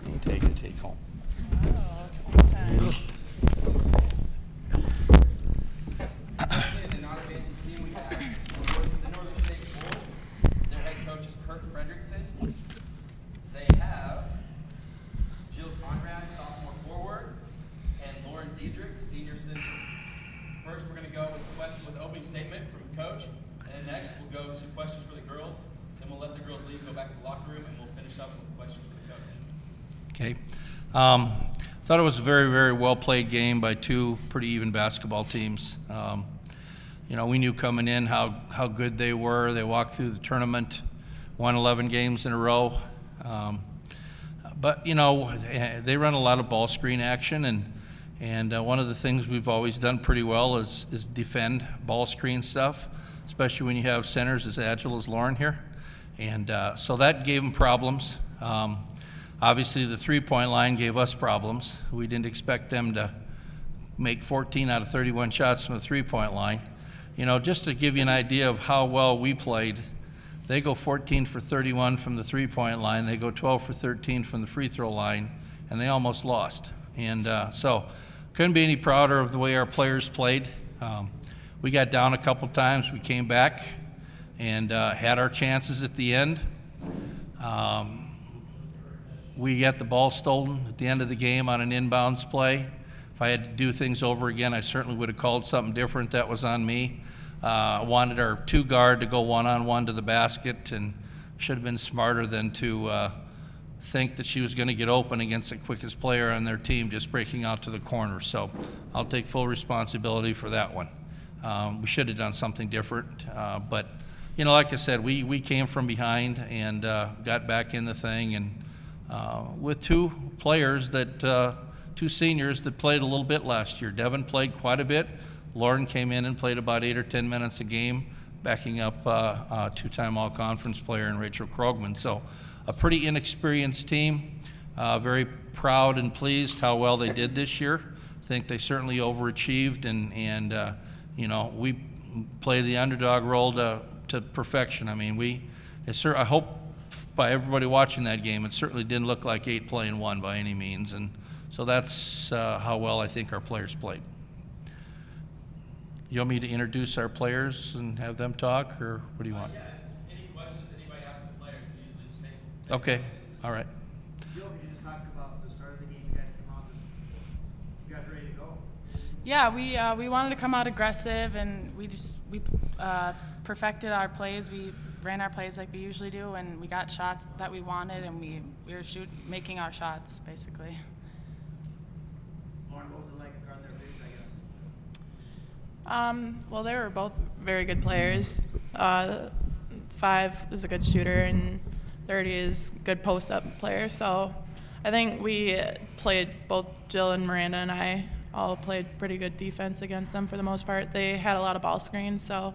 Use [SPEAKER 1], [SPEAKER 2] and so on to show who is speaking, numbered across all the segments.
[SPEAKER 1] Anything take home.
[SPEAKER 2] Oh, good time.
[SPEAKER 3] The non-advancing team we have the Northern State Bulls. Their head coach is Kurt Fredrickson. They have Jill Conrad, sophomore forward, and Lauren Diedrich, senior center. First, we're going to go with the opening statement from the coach, and then next we'll go to questions for the girls. Then we'll let the girls leave, go back to the locker room, and we'll finish up with questions for the coach.
[SPEAKER 4] Okay. Thought it was a very, very well played game by two pretty even basketball teams. You know, we knew coming in how good they were. They walked through the tournament, won 11 games in a row. But you know, they run a lot of ball screen action, and one of the things we've always done pretty well is defend ball screen stuff, especially when you have centers as agile as Lauren here. And so that gave them problems. Obviously, the three-point line gave us problems. We didn't expect them to make 14 out of 31 shots from the three-point line. You know, just to give you an idea of how well we played, they go 14 for 31 from the three-point line. They go 12 for 13 from the free throw line, and they almost lost. And so couldn't be any prouder of the way our players played. We got down a couple times. We came back and had our chances at the end. We got the ball stolen at the end of the game on an inbounds play. If I had to do things over again, I certainly would have called something different. That was on me. I wanted our two guard to go one-on-one to the basket, and should have been smarter than to think that she was going to get open against the quickest player on their team just breaking out to the corner. So I'll take full responsibility for that one. We should have done something different. But, you know, like I said, we came from behind and got back in the thing, and with two players that, two seniors that played a little bit last year. Devin played quite a bit. Lauren came in and played about 8 or 10 minutes a game, backing up a two-time all-conference player in Rachel Krogman. So a pretty inexperienced team. Very proud and pleased how well they did this year. I think they certainly overachieved, and you know, we play the underdog role to perfection. I mean, I hope by everybody watching that game, it certainly didn't look like 8 playing 1 by any means, and so that's how well I think our players played. You want me to introduce our players and have them talk, or what do you want?
[SPEAKER 3] Yeah, any questions anybody has for the players, we usually just take
[SPEAKER 4] Okay,
[SPEAKER 3] questions.
[SPEAKER 4] all right.
[SPEAKER 5] Jill, could you just talk about the start of the game? You guys came out, you guys ready to go?
[SPEAKER 2] Yeah, we wanted to come out aggressive, and we perfected our plays. We ran our plays like we usually do, and we got shots that we wanted, and we were making our shots basically.
[SPEAKER 5] Lauren, what was it like guarding their bigs, I guess?
[SPEAKER 6] Well, they were both very good players. 5 is a good shooter, and 30 is a good post-up player. So I think we played, both Jill and Miranda and I all played pretty good defense against them for the most part. They had a lot of ball screens, so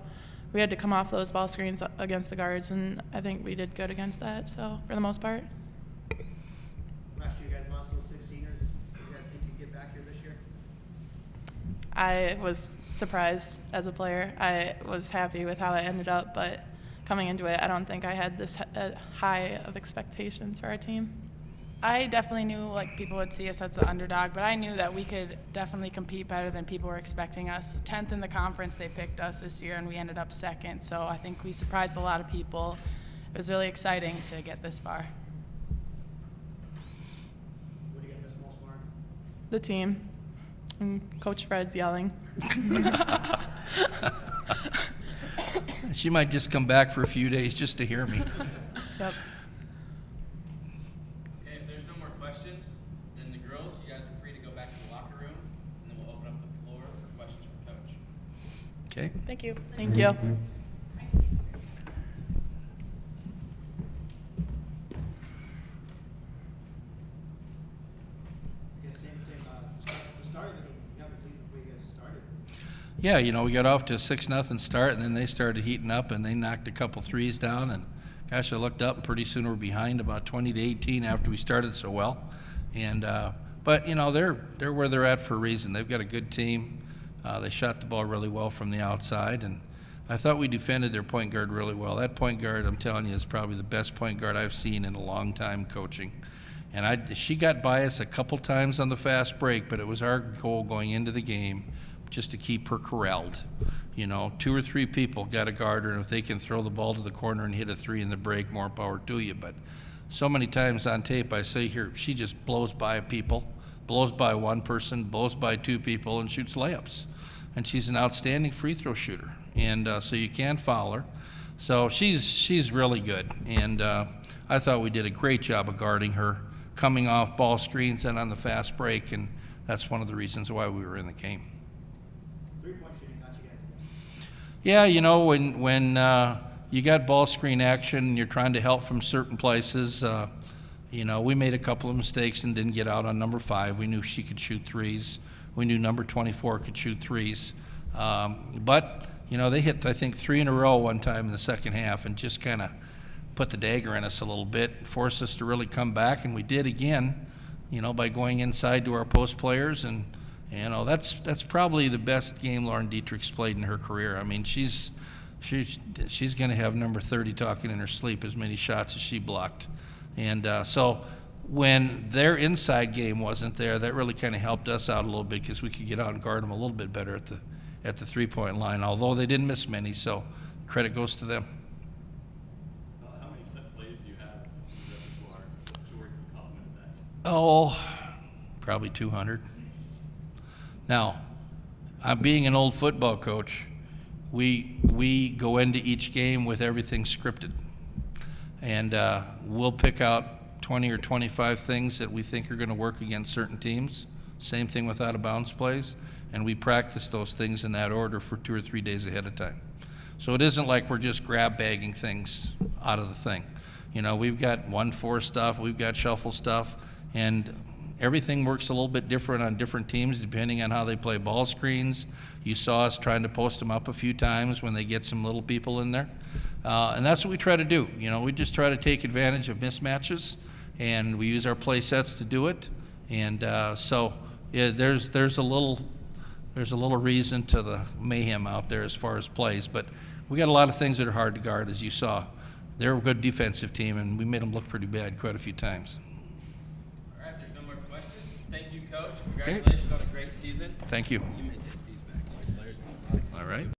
[SPEAKER 6] we had to come off those ball screens against the guards, and I think we did good against that, so for the most part.
[SPEAKER 5] Last year you guys lost those 6 seniors. Do you guys think you get back here this year?
[SPEAKER 6] I was surprised as a player. I was happy with how it ended up, but coming into it, I don't think I had this high of expectations for our team.
[SPEAKER 2] I definitely knew like people would see us as the underdog, but I knew that we could definitely compete better than people were expecting us. 10th in the conference, they picked us this year, and we ended up 2nd. So I think we surprised a lot of people. It was really exciting to get this far.
[SPEAKER 5] What do you miss most, Lauren?
[SPEAKER 6] The team. And Coach Fred's yelling.
[SPEAKER 4] She might just come back for a few days just to hear me.
[SPEAKER 6] Yep.
[SPEAKER 3] Okay, if there's no more questions, then the girls, you guys are free to go back to the locker room, and then we'll open up the floor for questions for Coach.
[SPEAKER 4] Okay.
[SPEAKER 6] Thank you. Thank you.
[SPEAKER 5] I guess same thing, the start of the game, you got me pleased with the way you guys started.
[SPEAKER 4] Yeah, you know, we got off to a 6-0 start, and then they started heating up, and they knocked a couple threes down, and gosh, I looked up, and pretty soon we're behind about 20-18 after we started so well. And but you know, they're where they're at for a reason. They've got a good team. They shot the ball really well from the outside, and I thought we defended their point guard really well. That point guard, I'm telling you, is probably the best point guard I've seen in a long time coaching. And she got by us a couple times on the fast break, but it was our goal going into the game just to keep her corralled. You know, 2 or 3 people got to guard her, and if they can throw the ball to the corner and hit a 3 in the break, more power to you. But so many times on tape I say here, she just blows by people, blows by one person, blows by 2 people, and shoots layups. And she's an outstanding free throw shooter, and so you can't foul her. So she's really good, and I thought we did a great job of guarding her, coming off ball screens and on the fast break, and that's one of the reasons why we were in the game.
[SPEAKER 5] 3-point shooting got you guys again.
[SPEAKER 4] Yeah, you know, when you got ball screen action and you're trying to help from certain places, you know, we made a couple of mistakes and didn't get out on number 5. We knew she could shoot threes. We knew number 24 could shoot threes. But, you know, they hit, I think, 3 in a row one time in the second half and just kind of put the dagger in us a little bit, forced us to really come back, and we did again, you know, by going inside to our post players. And, you know, that's probably the best game Lauren Dietrich's played in her career. I mean, she's going to have number 30 talking in her sleep as many shots as she blocked. And so when their inside game wasn't there, that really kind of helped us out a little bit because we could get out and guard them a little bit better at the 3-point line, although they didn't miss many, so credit goes to them.
[SPEAKER 1] How many set plays do you have in the repertoire? Jordan commented that.
[SPEAKER 4] Oh, probably 200. Now, I'm being an old football coach. We go into each game with everything scripted, and we'll pick out 20 or 25 things that we think are going to work against certain teams. Same thing with out of bounds plays, and we practice those things in that order for 2 or 3 days ahead of time. So it isn't like we're just grab bagging things out of the thing. You know, we've got 1-4 stuff, we've got shuffle stuff, and everything works a little bit different on different teams depending on how they play ball screens. You saw us trying to post them up a few times when they get some little people in there. And that's what we try to do. You know, we just try to take advantage of mismatches, and we use our play sets to do it. And so yeah, there's a little reason to the mayhem out there as far as plays, but we got a lot of things that are hard to guard, as you saw. They're a good defensive team, and we made them look pretty bad quite a few times.
[SPEAKER 3] All right, if there's no more questions, thank you, Coach. Congratulations on a great season.
[SPEAKER 4] Thank you.
[SPEAKER 3] You may take these back.
[SPEAKER 4] All right.